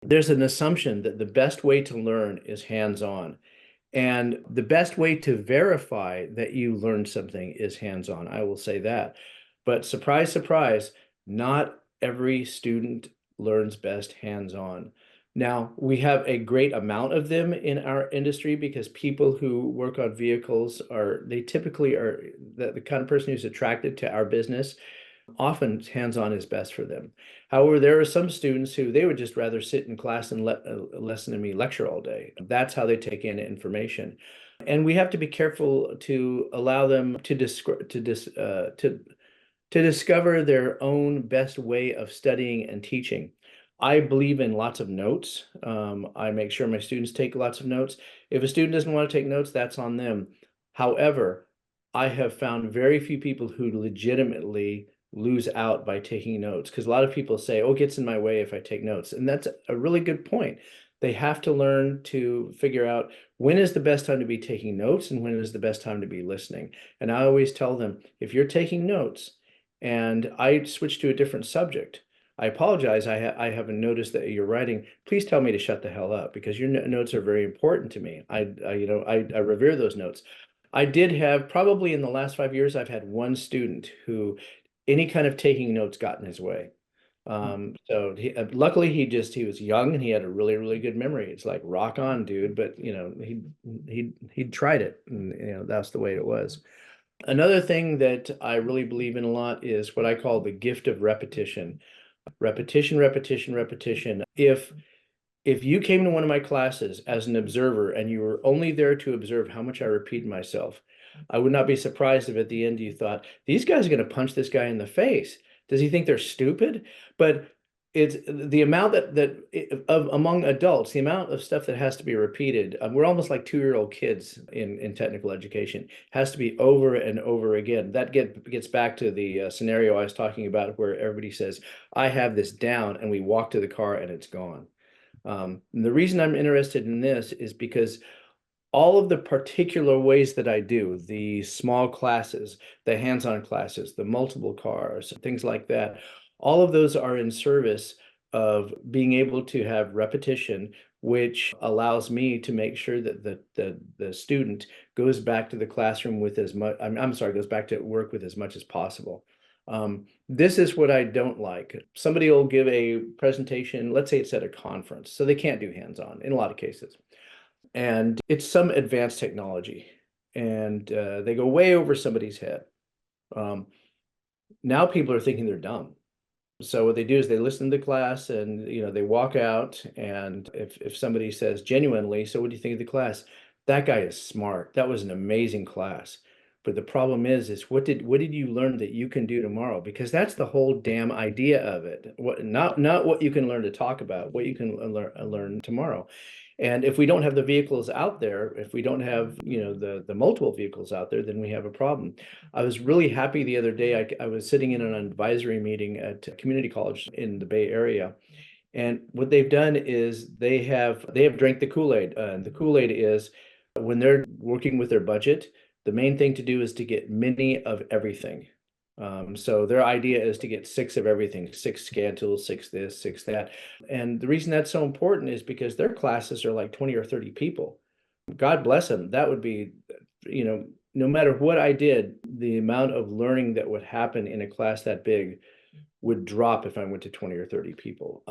there's an assumption that the best way to learn is hands-on. And the best way to verify that you learned something is hands-on. I will say that. But surprise, surprise, not every student learns best hands-on. Now, we have a great amount of them in our industry because people who work on vehicles they typically are the kind of person who's attracted to our business. Often hands-on is best for them. However, there are some students who they would just rather sit in class and listen to me lecture all day. That's how they take in information. And we have to be careful to allow them to discover their own best way of studying and teaching. I believe in lots of notes. I make sure my students take lots of notes. If a student doesn't want to take notes, that's on them. However, I have found very few people who legitimately lose out by taking notes because a lot of people say, oh, it gets in my way if I take notes. And that's a really good point. They have to learn to figure out when is the best time to be taking notes and when is the best time to be listening. And I always tell them, if you're taking notes and I switch to a different subject, I apologize. I haven't noticed that you're writing. Please tell me to shut the hell up because your notes are very important to me. I revere those notes. I did have probably in the last 5 years, I've had one student who any kind of taking notes got in his way. So luckily he was young and he had a really, really good memory. It's like rock on, dude. But he tried it and that's the way it was. Another thing that I really believe in a lot is what I call the gift of repetition. Repetition, repetition, repetition. If you came to one of my classes as an observer and you were only there to observe how much I repeat myself, I would not be surprised if at the end you thought, these guys are going to punch this guy in the face. Does he think they're stupid? But it's the amount of among adults, the amount of stuff that has to be repeated. We're almost like 2-year-old kids in technical education. Has to be over and over again. That gets back to the scenario I was talking about where everybody says, I have this down, and we walk to the car and it's gone. And the reason I'm interested in this is because all of the particular ways that I do, the small classes, the hands-on classes, the multiple cars, things like that, all of those are in service of being able to have repetition, which allows me to make sure that the student goes back to the classroom with as much, I'm sorry, goes back to work with as much as possible. This is what I don't like. Somebody will give a presentation, let's say it's at a conference, so they can't do hands-on in a lot of cases. And it's some advanced technology, and they go way over somebody's head. Um, Now people are thinking they're dumb. So what they do is they listen to the class and they walk out, and if somebody says genuinely, so what do you think of the class? That guy is smart. That was an amazing class. But the problem is what did you learn that you can do tomorrow? Because that's the whole damn idea of it. Not what you can learn to talk about, what you can learn tomorrow. And if we don't have the vehicles out there, if we don't have, the multiple vehicles out there, then we have a problem. I was really happy the other day. I was sitting in an advisory meeting at a community college in the Bay Area. And what they've done is they have drank the Kool-Aid. And the Kool-Aid is when they're working with their budget, the main thing to do is to get many of everything. So their idea is to get 6 of everything, 6 scan tools, 6 this, 6 that. And the reason that's so important is because their classes are like 20 or 30 people. God bless them. That would be, no matter what I did, the amount of learning that would happen in a class that big would drop if I went to 20 or 30 people.